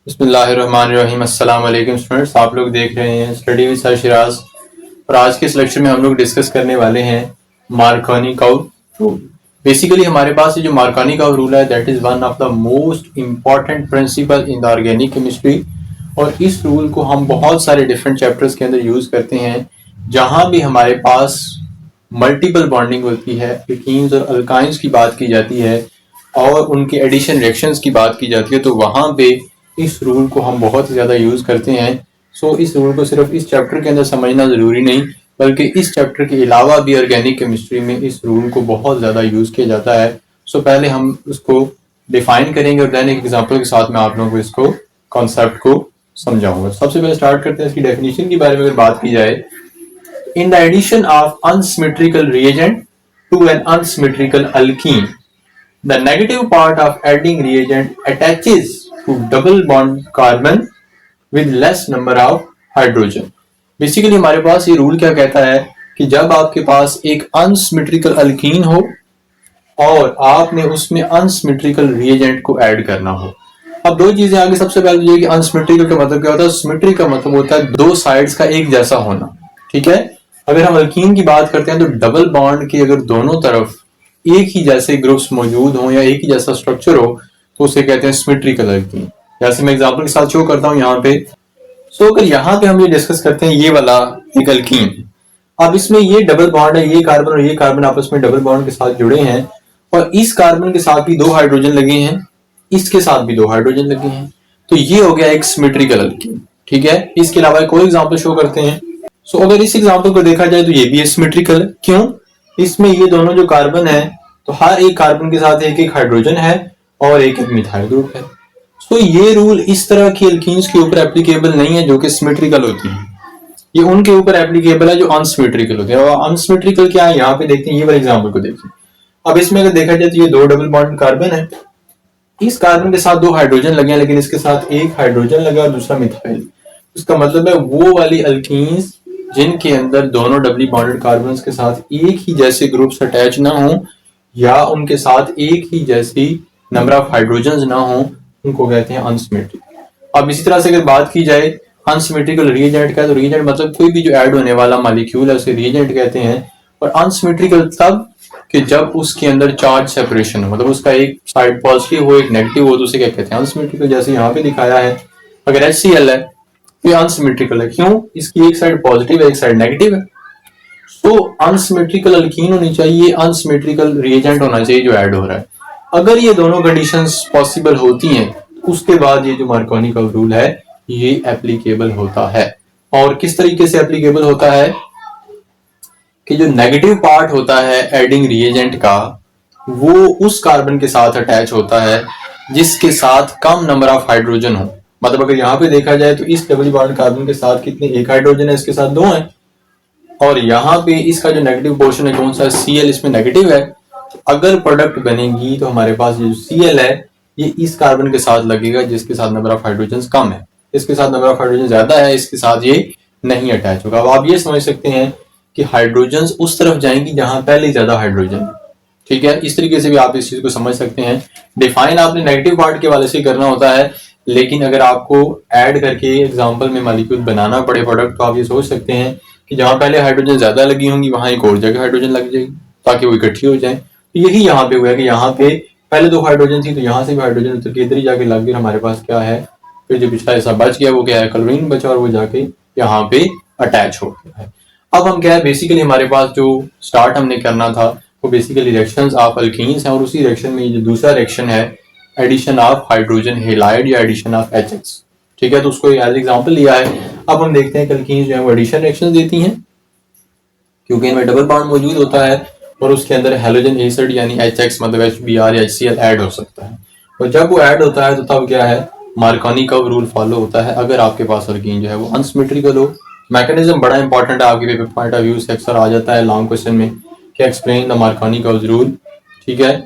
बिस्मिल्लाहिर्रहमानिर्रहीम। अस्सलाम वालेकुम स्टूडेंट्स, आप लोग देख रहे हैं स्टडी विद सर शिराज। और आज के इस लेक्चर में हम लोग डिस्कस करने वाले हैं मार्कोनी कर्व रूल। बेसिकली हमारे पास ये जो मार्कोनी कर्व रूल है that is one of the most important principal in the organic chemistry. और इस रूल को हम बहुत सारे डिफरेंट चैप्टर्स के अंदर यूज़ करते हैं जहाँ भी हमारे पास मल्टीपल बॉन्डिंग होती है, एल्कीन्स और अल्काइंस की बात की जाती है और उनके एडिशन रिएक्शंस की बात की जाती है, तो वहाँ पे इस रूल को हम बहुत ज़्यादा यूज़ करते हैं। सो इस रूल को सिर्फ इस चैप्टर के अंदर समझना ज़रूरी नहीं, बल्कि इस चैप्टर के अलावा भी ऑर्गेनिक केमिस्ट्री में इस रूल को बहुत ज़्यादा यूज़ किया जाता है। सो पहले हम उसको डिफाइन करेंगे और दैन एक एग्जाम्पल के साथ मैं आप लोगों को इसको कॉन्सेप्ट को समझाऊंगा। सबसे पहले स्टार्ट करते हैं इसकी डेफिनेशन के बारे में। अगर बात की जाए, in the addition of unsymmetrical reagent to an unsymmetrical alkene, the negative part of adding reagent attaches to double bond carbon with less number of hydrogen. Basically हमारे पास ये रूल क्या कहता है कि जब आपके पास एक अनसिमेट्रिकल अल्कीन हो और आपने उसमें अनसिमेट्रिकल रिएजेंट को ऐड करना हो। अब दो चीजें आगे, सबसे पहले ये कि अनसिमेट्रिकल का मतलब क्या होता है। सिमेट्री का मतलब होता है दो साइड्स का एक जैसा होना, ठीक है। अगर हम अल्कीन की बात करते हैं तो डबल बॉन्ड के अगर दोनों तरफ एक ही जैसे ग्रुप्स मौजूद हो या एक ही जैसा स्ट्रक्चर हो तो उसे कहते हैं सिमेट्रिकल अल्कीन। जैसे मैं एग्जांपल के साथ शो करता हूं यहाँ पे। अगर यहाँ पे हम ये डिस्कस करते हैं ये वाला एक अल्कीन, अब इसमें ये डबल बॉन्ड है, ये कार्बन और ये कार्बन आपस में डबल बॉन्ड के साथ जुड़े हैं और इस कार्बन के साथ भी दो हाइड्रोजन लगे हैं, इसके साथ भी दो हाइड्रोजन लगे हैं, तो ये हो गया एक सिमेट्रिकल अल्कीन, ठीक है। इसके अलावा कोई एग्जांपल शो करते हैं। अगर इस एग्जांपल को देखा जाए तो ये भी सिमेट्रिकल है। क्यों? इसमें ये दोनों जो कार्बन है तो हर एक कार्बन के साथ एक एक हाइड्रोजन है और एक एक मिथाइल ग्रुप है। ये रूल इस तरह की एल्कीन्स के ऊपर एप्लीकेबल नहीं है जो कि सिमेट्रिकल होती है, ये उनके ऊपर एप्लीकेबल है जो अनसिमेट्रिकल होते हैं। और अनसिमेट्रिकल क्या है, यहाँ पे देखते हैं, ये वाले एग्जाम्पल को देखिए। अब इसमें अगर देखा जाए तो ये दो डबल बॉन्ड कार्बन है, इस कार्बन के साथ दो हाइड्रोजन लगे हैं लेकिन इसके साथ एक हाइड्रोजन लगा और दूसरा मिथाइल। इसका मतलब है वो वाली अल्कीन्स जिनके अंदर दोनों डबली बॉन्डेड कार्बन के साथ एक ही जैसे ग्रुप्स अटैच ना हो या उनके साथ एक ही जैसी नंबर ऑफ हाइड्रोजन ना हो, उनको कहते हैं अनसिमेट्रिकल। अब इसी तरह से अगर बात की जाए अनसिमेट्रिकल रिएजेंट का, तो रिएजेंट मतलब कोई भी जो ऐड होने वाला मॉलिक्यूल है उसे रिएजेंट कहते हैं। और अनसिमेट्रिकल तब कि जब उसके अंदर चार्ज सेपरेशन हो, मतलब उसका एक साइड पॉजिटिव हो एक नेगेटिव हो, तो उसे क्या कहते हैं अनसिमेट्रिकल। जैसे यहाँ पे दिखाया है, अगर HCl है ये अनसिमेट्रिकल है। क्यों? इसकी एक साइड पॉजिटिव है एक साइड नेगेटिव है। अनसिमेट्रिकल अल्कीन होनी चाहिए, अनसिमेट्रिकल रिएजेंट होना चाहिए जो ऐड हो रहा है। अगर ये दोनों कंडीशंस पॉसिबल होती हैं उसके बाद ये जो मार्कोनी का रूल है ये एप्लीकेबल होता है। और किस तरीके से एप्लीकेबल होता है कि जो नेगेटिव पार्ट होता है एडिंग रिएजेंट का वो उस कार्बन के साथ अटैच होता है जिसके साथ कम नंबर ऑफ हाइड्रोजन हो। मतलब अगर यहाँ पे देखा जाए तो इस डबल बॉन्ड कार्बन के साथ कितने, एक हाइड्रोजन है, इसके साथ दो हैं। और यहाँ पे इसका जो नेगेटिव पोर्शन है कौन सा, Cl, इसमें नेगेटिव है। तो अगर प्रोडक्ट बनेगी तो हमारे पास ये जो Cl है ये इस कार्बन के साथ लगेगा जिसके साथ नंबर ऑफ हाइड्रोजन कम है, इसके साथ नंबर ऑफ हाइड्रोजन ज्यादा है, इसके साथ ये नहीं अटैच होगा। अब आप ये समझ सकते हैं कि हाइड्रोजन उस तरफ जाएंगी जहां पहले ज्यादा हाइड्रोजन है, ठीक है। इस तरीके से भी आप इस चीज को समझ सकते हैं। डिफाइन आपने नेगेटिव पार्ट के वाले से करना होता है, लेकिन अगर आपको ऐड करके एग्जांपल में मॉलिक्यूल बनाना पड़े प्रोडक्ट, तो आप ये सोच सकते हैं कि जहां पहले हाइड्रोजन ज्यादा लगी होंगी वहां एक और जगह हाइड्रोजन लग जाएगी ताकि वो इकट्ठी हो जाए। तो यही यहाँ पे हुआ है कि यहाँ पे पहले दो हाइड्रोजन थी तो यहाँ से भी हाइड्रोजन उतर के इधर ही जाके लग गई, हमारे पास क्या है, फिर जो पिछला हिस्सा बच गया वो क्या है, क्लोरीन बचा और वो जाके यहाँ पे अटैच हो गया है। अब हम क्या है, बेसिकली हमारे पास जो स्टार्ट हमने करना था वो बेसिकली रिएक्शंस ऑफ अल्कीन्स हैं और उसी रिएक्शन में जो दूसरा रिएक्शन है एडिशन ऑफ हाइड्रोजन हेलाइड या एडिशन ऑफ HX, ठीक है। तो उसको एज एग्जांपल लिया है। अब हम देखते हैं कि अल्कीन्स जो है वो एडिशन रिएक्शंस देती हैं क्योंकि इनमें डबल बॉन्ड मौजूद होता है और उसके अंदर हैलोजन एसिड यानी HX मतलब HBr या HCl ऐड हो सकता है। और जब वो ऐड होता है तो तब क्या है, मार्कोनी कर्व रूल फॉलो होता है अगर आपके पास अल्कीन जो है वो अनसिमेट्रिकल हो। मैकेनिज्म बड़ा इंपॉर्टेंट है, आपके पेपर पॉइंट ऑफ व्यू से अक्सर आ जाता है लॉन्ग क्वेश्चन में कि explain the Markovnikov rule, ठीक है,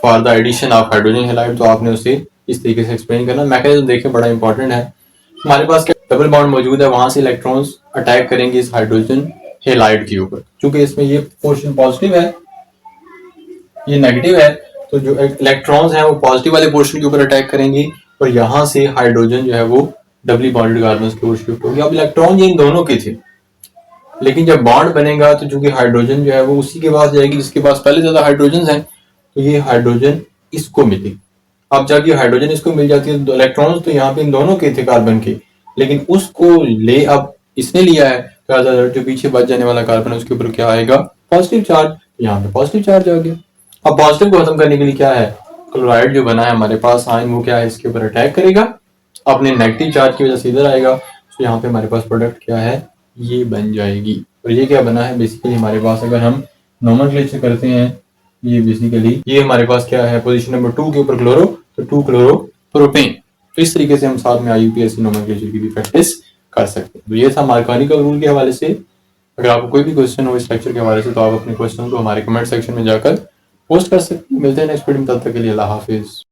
for the addition of hydrogen halide. तो आपने उसे इस तरीके से एक्सप्लेन करना। मैकेनिज्म देखिए बड़ा इंपॉर्टेंट है। हमारे पास क्या डबल बॉन्ड मौजूद है, वहां से इलेक्ट्रॉन्स अटैक करेंगे इस हाइड्रोजन हेलाइड के ऊपर। क्योंकि इसमें ये पोर्शन पॉजिटिव है ये नेगेटिव है, तो जो इलेक्ट्रॉन्स हैं वो पॉजिटिव वाले पोर्शन के ऊपर अटैक करेंगे और यहाँ से हाइड्रोजन जो है वो डबली बॉन्डेड कार्बन की ओर शिफ्ट होगी। अब इलेक्ट्रॉन ये इन दोनों के थे, लेकिन जब बॉन्ड बनेगा तो चूंकि हाइड्रोजन जो है वो उसी के पास जाएगी जिसके पास पहले ज्यादा हाइड्रोजन हैं, तो ये हाइड्रोजन इसको मिलेगी। अब जब ये हाइड्रोजन इसको मिल जाती है तो इलेक्ट्रॉन्स तो यहाँ पे इन दोनों के थे कार्बन के, लेकिन उसको ले अब इसने लिया है, तो जो पीछे बच जाने वाला कार्बन है उसके ऊपर क्या आएगा, पॉजिटिव चार्ज। यहाँ पे पॉजिटिव चार्ज आ गया। अब पॉजिटिव को खत्म करने के लिए क्या है, क्लोराइड जो बना है हमारे पास आयन, वो क्या है, इसके ऊपर अटैक करेगा, अपने नेगेटिव चार्ज की वजह से इधर आएगा। तो यहाँ पे हमारे पास प्रोडक्ट क्या है, ये बन जाएगी। और ये क्या बना है, बेसिकली हमारे पास अगर हम नोमेनक्लेचर करते हैं, ये बेसिकली ये हमारे पास क्या है, पोजीशन नंबर 2 के ऊपर क्लोरो, तो 2 क्लोरो प्रोपेन। तो इस तरीके से हम साथ में IUPAC नोमेनक्लेचर की भी प्रैक्टिस कर सकते हैं। तो ये था मार्कोनी का रूल के हवाले से। अगर आपको कोई भी क्वेश्चन हो इस लेक्चर के हवाले से तो आप अपने क्वेश्चन को हमारे कमेंट सेक्शन में जाकर पोस्ट कर सकते हैं। मिलते हैं नेक्स्ट वीडियो में, तब तक के लिए अल्लाह हाफिज।